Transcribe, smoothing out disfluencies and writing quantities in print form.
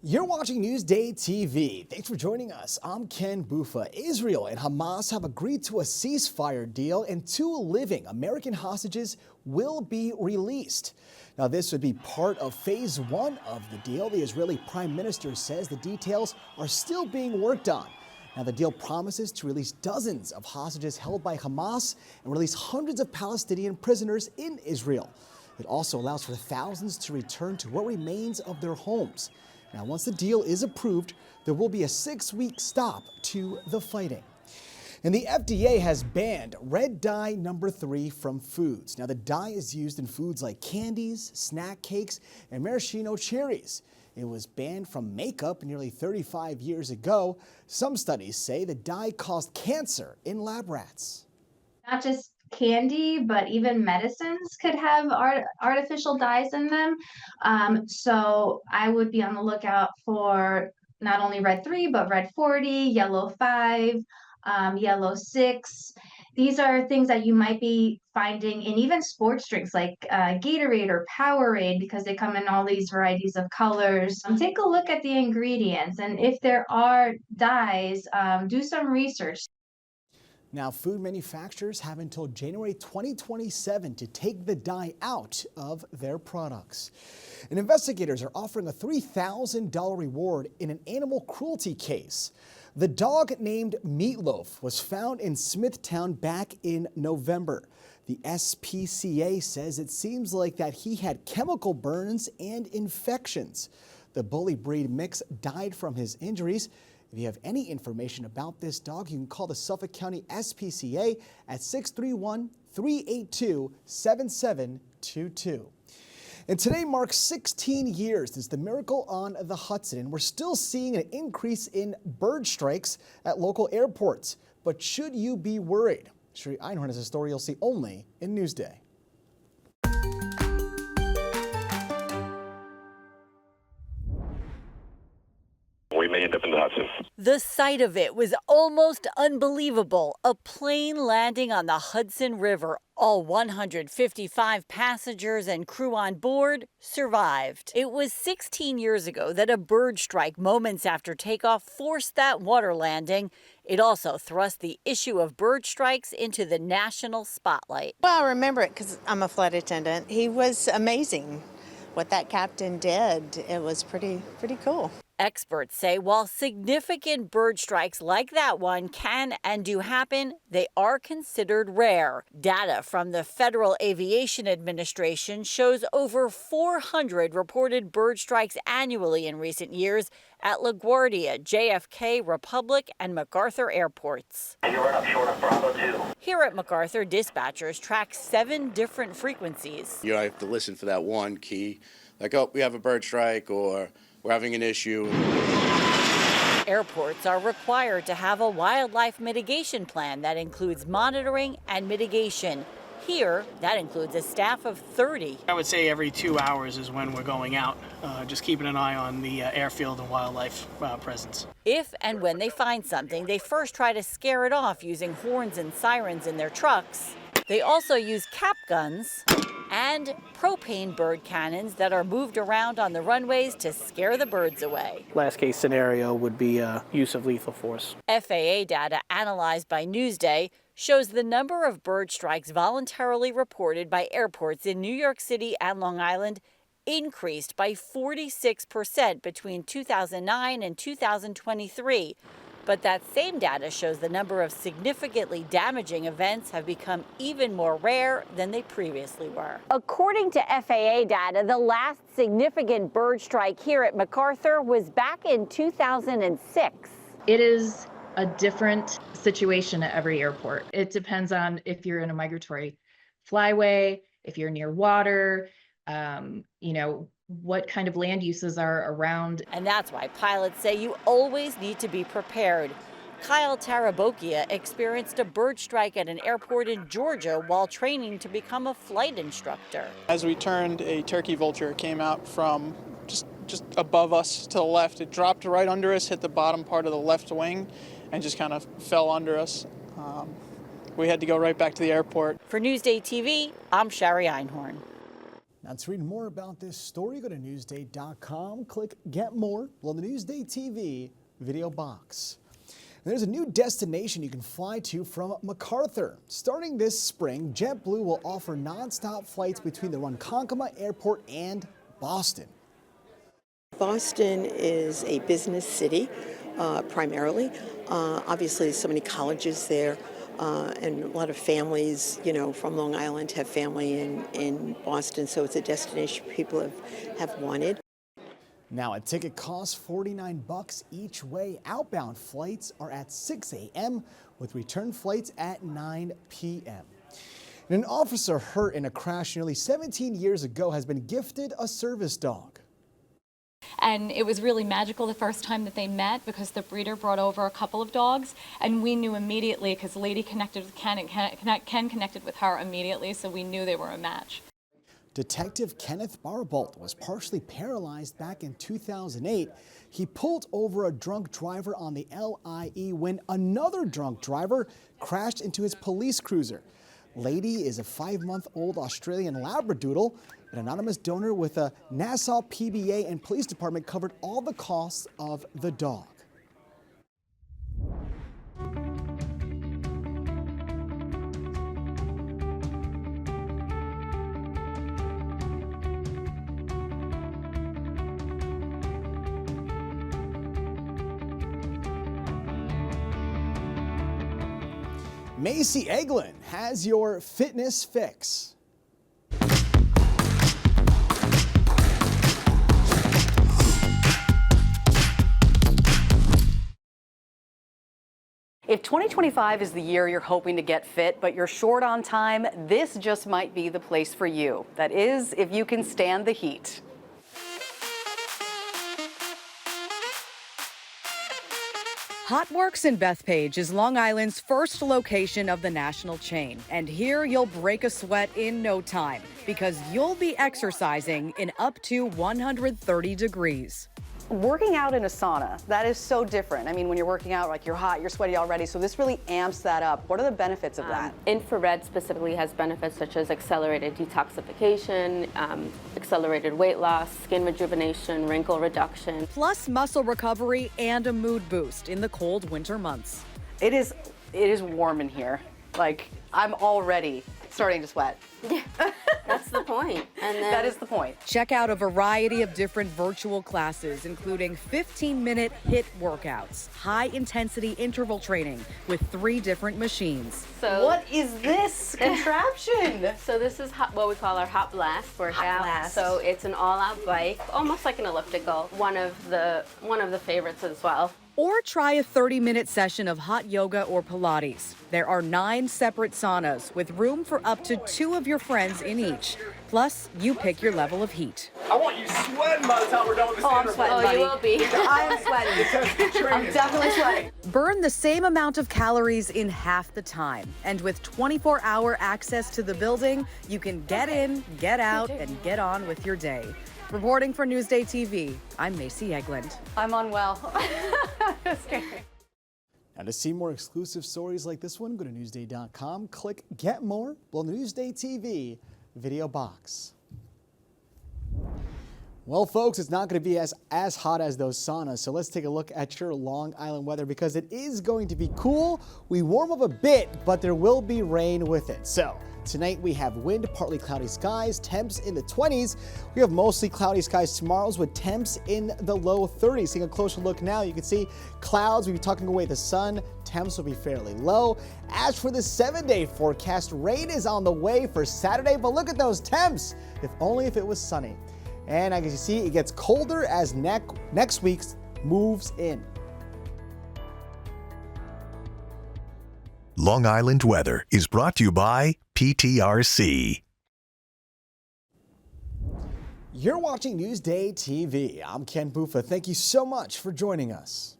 You're watching Newsday TV. Thanks for joining us. I'm Ken Bufa. Israel and Hamas have agreed to a ceasefire deal, and 2 living American hostages will be released. Now, this would be part of phase 1 of the deal. The Israeli prime minister says the details are still being worked on. Now, the deal promises to release dozens of hostages held by Hamas and release hundreds of Palestinian prisoners in Israel. It also allows for thousands to return to what remains of their homes. Now, once the deal is approved, there will be a 6-week stop to the fighting. And the FDA has banned red dye number 3 from foods. Now, the dye is used in foods like candies, snack cakes, and maraschino cherries. It was banned from makeup nearly 35 years ago. Some studies say the dye caused cancer in lab rats. Not just candy, but even medicines could have artificial dyes in them. So I would be on the lookout for not only red 3, but red 40, yellow 5, yellow 6. These are things that you might be finding in even sports drinks like Gatorade or Powerade, because they come in all these varieties of colors. Take a look at the ingredients, and if there are dyes, do some research. Now, food manufacturers have until January 2027 to take the dye out of their products. And investigators are offering a $3,000 reward in an animal cruelty case. The dog named Meatloaf was found in Smithtown back in November. The SPCA says it seems like that he had chemical burns and infections. The bully breed mix died from his injuries. If you have any information about this dog, you can call the Suffolk County SPCA at 631-382-7722. And today marks 16 years since the miracle on the Hudson, and we're still seeing an increase in bird strikes at local airports. But should you be worried? Sherry Einhorn has a story you'll see only in Newsday. We may end up in the Hudson. The sight of it was almost unbelievable. A plane landing on the Hudson River. All 155 passengers and crew on board survived. It was 16 years ago that a bird strike moments after takeoff forced that water landing. It also thrust the issue of bird strikes into the national spotlight. Well, I remember it because I'm a flight attendant. He was amazing. What that captain did, it was pretty cool. Experts say while significant bird strikes like that one can and do happen, they are considered rare. Data from the Federal Aviation Administration shows over 400 reported bird strikes annually in recent years at LaGuardia, JFK, Republic, and MacArthur airports. You run up short of Bravo 2. Here at MacArthur, dispatchers track 7 different frequencies. You have to listen for that one key, like, oh, we have a bird strike, or we're having an issue. Airports are required to have a wildlife mitigation plan that includes monitoring and mitigation. Here, that includes a staff of 30. I would say every 2 hours is when we're going out, just keeping an eye on the airfield and wildlife presence. If and when they find something, they first try to scare it off using horns and sirens in their trucks. They also use cap guns and propane bird cannons that are moved around on the runways to scare the birds away. Last case scenario would be use of lethal force. FAA data analyzed by Newsday shows the number of bird strikes voluntarily reported by airports in New York City and Long Island increased by 46% between 2009 and 2023. But that same data shows the number of significantly damaging events have become even more rare than they previously were. According to FAA data, the last significant bird strike here at MacArthur was back in 2006. It is a different situation at every airport. It depends on if you're in a migratory flyway, if you're near water, what kind of land uses are around. And that's why pilots say you always need to be prepared. Kyle Tarabokia experienced a bird strike at an airport in Georgia while training to become a flight instructor. As we turned, a turkey vulture came out from just above us to the left. It dropped right under us, hit the bottom part of the left wing, and just kind of fell under us. We had to go right back to the airport. For Newsday TV, I'm Sherry Einhorn. Now, to read more about this story, go to newsday.com, click Get More below the Newsday TV video box. There's a new destination you can fly to from MacArthur. Starting this spring, JetBlue will offer nonstop flights between the Ronkonkoma Airport and Boston. Boston is a business city, primarily. Obviously, so many colleges there, and a lot of families, from Long Island have family in Boston, so it's a destination people have wanted. Now, a ticket costs $49 each way. Outbound flights are at 6 a.m. with return flights at 9 p.m. And an officer hurt in a crash nearly 17 years ago has been gifted a service dog. And it was really magical the first time that they met because the breeder brought over a couple of dogs, and we knew immediately because the lady connected with Ken and Ken connected with her immediately, so we knew they were a match. Detective Kenneth Barbolt was partially paralyzed back in 2008. He pulled over a drunk driver on the LIE when another drunk driver crashed into his police cruiser. Lady is a 5-month-old Australian Labradoodle. An anonymous donor with a Nassau PBA and police department covered all the costs of the dog. Macy Eglin has your fitness fix. If 2025 is the year you're hoping to get fit, but you're short on time, this just might be the place for you. That is, if you can stand the heat. HotWorks in Bethpage is Long Island's first location of the national chain. And here you'll break a sweat in no time because you'll be exercising in up to 130 degrees. Working out in a sauna, that is so different. I mean, when you're working out, like you're hot, you're sweaty already, so this really amps that up. What are the benefits of that? Infrared specifically has benefits such as accelerated detoxification, accelerated weight loss, skin rejuvenation, wrinkle reduction. Plus muscle recovery and a mood boost in the cold winter months. It is warm in here. Like, I'm already starting to sweat. Yeah, that's the point. And then that is the point. Check out a variety of different virtual classes, including 15-minute HIIT workouts, high-intensity interval training with 3 different machines. So what is this contraption? So this is what we call our Hot Blast workout. So it's an all-out bike, almost like an elliptical. One of the favorites as well. Or try a 30-minute session of hot yoga or Pilates. There are 9 separate saunas with room for up to 2 of your friends in each. Plus, you pick your level of heat. I want you sweating by the time we're done with this I'm sweating, buddy. You will be. I am sweating. I'm definitely sweating. Burn the same amount of calories in half the time. And with 24-hour access to the building, you can get in, get out, and get on with your day. Reporting for Newsday TV, I'm Macy Eglin. I'm unwell. Now, to see more exclusive stories like this one, go to newsday.com, click Get More below the Newsday TV video box. Well, folks, it's not going to be as hot as those saunas, so let's take a look at your Long Island weather because it is going to be cool. We warm up a bit, but there will be rain with it. So tonight we have wind, partly cloudy skies, temps in the 20s. We have mostly cloudy skies tomorrow with temps in the low 30s. Taking a closer look now, you can see clouds will be tucking away the sun. Temps will be fairly low. As for the 7-day forecast, rain is on the way for Saturday, but look at those temps. If only if it was sunny. And as you see, it gets colder as next week moves in. Long Island weather is brought to you by PTRC. You're watching Newsday TV. I'm Ken Buffa. Thank you so much for joining us.